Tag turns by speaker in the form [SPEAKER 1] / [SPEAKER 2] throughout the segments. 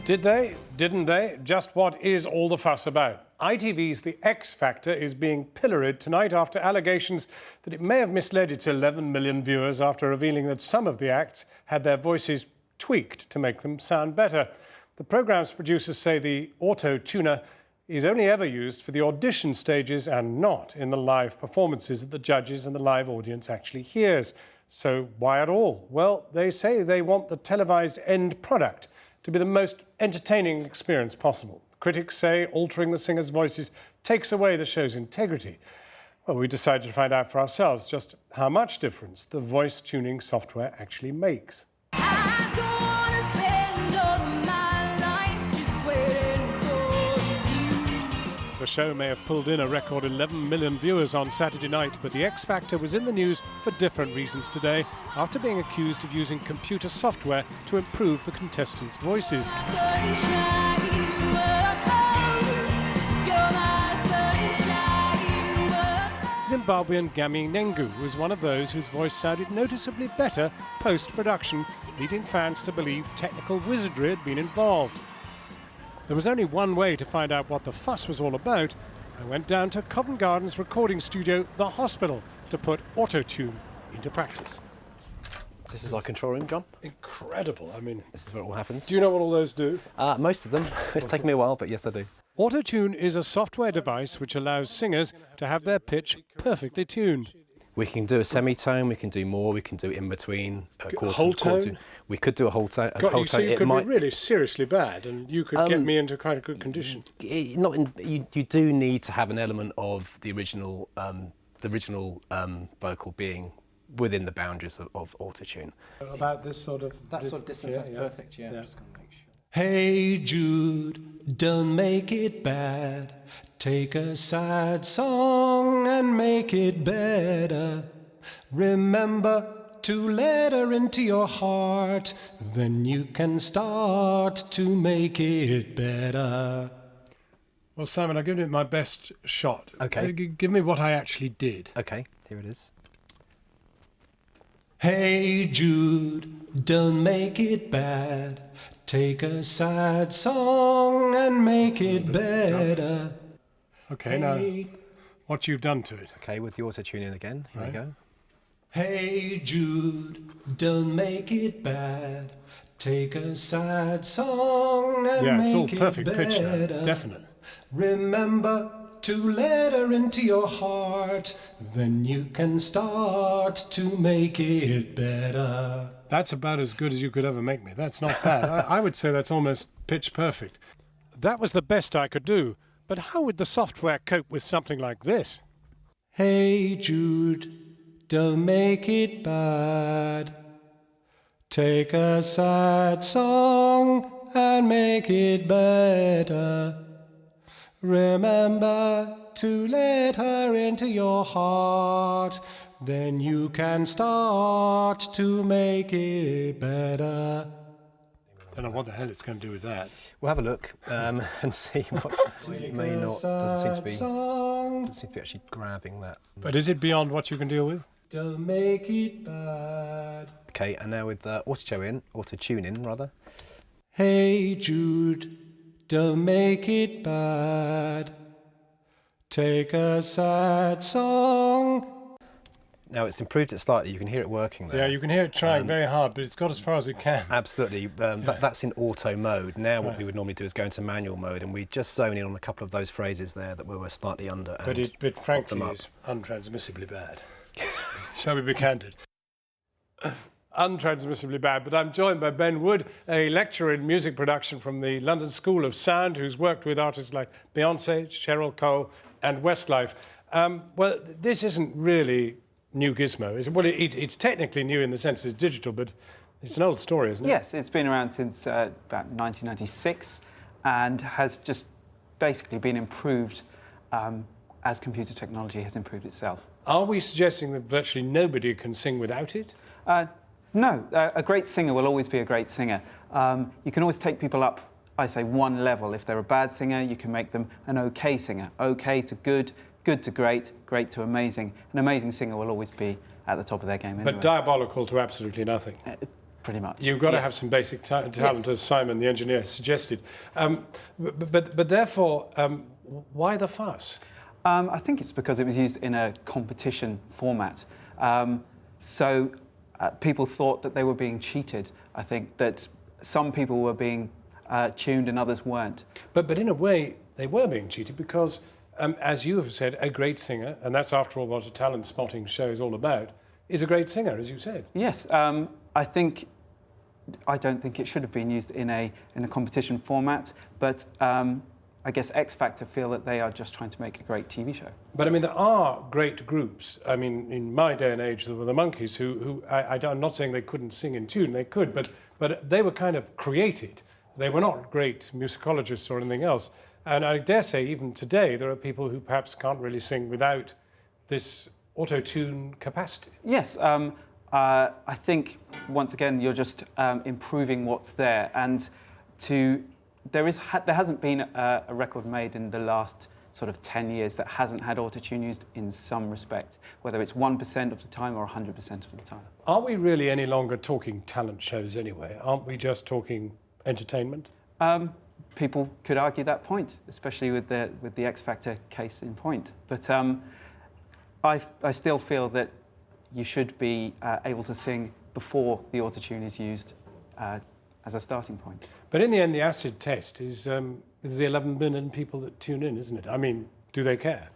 [SPEAKER 1] Did they? Didn't they? Just what is all the fuss about? ITV's The X Factor is being pilloried tonight after allegations that it may have misled its 11 million viewers after revealing that some of the acts had their voices tweaked to make them sound better. The programme's producers say the auto-tuner is only ever used for the audition stages and not in the live performances that the judges and the live audience actually hears. So why at all? Well, they say they want the televised end product to be the most entertaining experience possible. Critics say altering the singers' voices takes away the show's integrity. Well, we decided to find out for ourselves just how much difference the voice tuning software actually makes. The show may have pulled in a record 11 million viewers on Saturday night, but the X Factor was in the news for different reasons today after being accused of using computer software to improve the contestants' voices. Zimbabwean Gami Nengu was one of those whose voice sounded noticeably better post-production, leading fans to believe technical wizardry had been involved. There was only one way to find out what the fuss was all about. I went down to Covent Garden's recording studio, The Hospital, to put auto-tune into practice.
[SPEAKER 2] This is our control room, John.
[SPEAKER 1] Incredible. I mean,
[SPEAKER 2] this is where it all happens.
[SPEAKER 1] Do you know what all those do?
[SPEAKER 2] Most of them. It's taken me a while, but yes, I do.
[SPEAKER 1] Auto-tune is a software device which allows singers to have their pitch perfectly tuned.
[SPEAKER 2] We can do a semitone, we can do more, we can do in between.
[SPEAKER 1] A whole tone?
[SPEAKER 2] We could do a whole tone.
[SPEAKER 1] You could be really seriously bad, and you could get me into quite a good condition.
[SPEAKER 2] You do need to have an element of the original vocal being within the boundaries of autotune.
[SPEAKER 1] About this sort of...
[SPEAKER 3] That sort of distance, that's perfect, yeah. Just gonna make sure.
[SPEAKER 4] Hey Jude, don't make it bad. Take a sad song and make it better. Remember to let her into your heart. Then you can start to make it better.
[SPEAKER 1] Well, Simon, I've given it my best shot.
[SPEAKER 2] Okay.
[SPEAKER 1] Give me what I actually did.
[SPEAKER 2] Okay, here it is.
[SPEAKER 4] Hey Jude, don't make it bad. Take a sad song and make it better.
[SPEAKER 1] Okay, now, what you've done to it.
[SPEAKER 2] Okay, with the auto-tune in again, here we go.
[SPEAKER 4] Hey Jude, don't make it bad. Take a sad song and
[SPEAKER 1] Yeah, it's all
[SPEAKER 4] make it
[SPEAKER 1] perfect
[SPEAKER 4] better.
[SPEAKER 1] pitch now, definite.
[SPEAKER 4] Remember to let her into your heart. Then you can start to make it better.
[SPEAKER 1] That's about as good as you could ever make me. That's not bad. I would say that's almost pitch perfect. That was the best I could do. But how would the software cope with something like this?
[SPEAKER 4] Hey Jude, don't make it bad. Take a sad song and make it better. Remember to let her into your heart. Then you can start to make it better.
[SPEAKER 1] Don't know what the hell it's going to do with that.
[SPEAKER 2] We'll have a look and see what may not. Doesn't seem to be actually grabbing that.
[SPEAKER 1] But is it beyond what you can deal with?
[SPEAKER 4] Don't make it bad.
[SPEAKER 2] Okay, and now with auto-tune in rather.
[SPEAKER 4] Hey Jude, don't make it bad. Take a sad song.
[SPEAKER 2] Now it's improved it slightly. You can hear it working there.
[SPEAKER 1] Yeah, you can hear it trying very hard, but it's got as far as it can.
[SPEAKER 2] Absolutely. That's in auto mode. Now what we would normally do is go into manual mode, and we just zone in on a couple of those phrases there that we were slightly under.
[SPEAKER 1] But frankly, it's untransmissibly bad. Shall we be candid? Untransmissibly bad. But I'm joined by Ben Wood, a lecturer in music production from the London School of Sound, who's worked with artists like Beyoncé, Cheryl Cole, and Westlife. Well, this isn't really new gizmo, is it? Well, it's technically new in the sense it's digital, but it's an old story, isn't it?
[SPEAKER 3] Yes, it's been around since about 1996 and has just basically been improved as computer technology has improved itself.
[SPEAKER 1] Are we suggesting that virtually nobody can sing without it?
[SPEAKER 3] No, a great singer will always be a great singer. You can always take people up, I say, one level. If they're a bad singer, you can make them an okay singer. Okay to good, good to great, great to amazing. An amazing singer will always be at the top of their game anyway.
[SPEAKER 1] But diabolical to absolutely nothing.
[SPEAKER 3] pretty much.
[SPEAKER 1] You've got to
[SPEAKER 3] Yes.
[SPEAKER 1] have some basic talent,
[SPEAKER 3] Yes.
[SPEAKER 1] as Simon, the engineer, suggested. But therefore, why the fuss?
[SPEAKER 3] I think it's because it was used in a competition format. So people thought that they were being cheated. I think that some people were being tuned and others weren't.
[SPEAKER 1] But in a way, they were being cheated because, as you have said, a great singer, and that's after all what a talent spotting show is all about, is a great singer, as you said.
[SPEAKER 3] Yes, I don't think it should have been used in a competition format, but I guess X Factor feel that they are just trying to make a great TV show.
[SPEAKER 1] But I mean, there are great groups. I mean, in my day and age, there were the Monkees, who I'm not saying they couldn't sing in tune, they could, but they were kind of created. They were not great musicologists or anything else. And I dare say, even today, there are people who perhaps can't really sing without this auto-tune capacity.
[SPEAKER 3] Yes, I think once again you're just improving what's there, and there hasn't been a record made in the last sort of 10 years that hasn't had autotune used in some respect, whether it's 1% of the time or 100% of the time.
[SPEAKER 1] Are we really any longer talking talent shows anyway? Aren't we just talking entertainment?
[SPEAKER 3] People could argue that point, especially with the X Factor case in point. But I still feel that you should be able to sing before the autotune is used as a starting point.
[SPEAKER 1] But in the end, the acid test is the 11 million people that tune in, isn't it? I mean, do they care?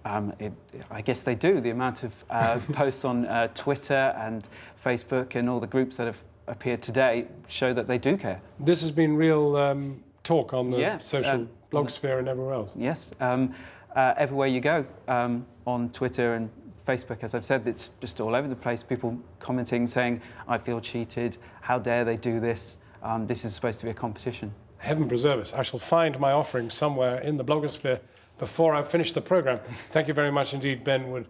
[SPEAKER 3] I guess they do. The amount of posts on Twitter and Facebook and all the groups that have appeared today show that they do care.
[SPEAKER 1] This has been real talk on the
[SPEAKER 3] Yeah,
[SPEAKER 1] social blog sphere and everywhere else.
[SPEAKER 3] Yes. Everywhere you go, on Twitter and Facebook, as I've said, it's just all over the place. People commenting, saying, I feel cheated, how dare they do this? This is supposed to be a competition.
[SPEAKER 1] Heaven preserve us. I shall find my offering somewhere in the blogosphere before I finish the programme. Thank you very much indeed, Ben Wood.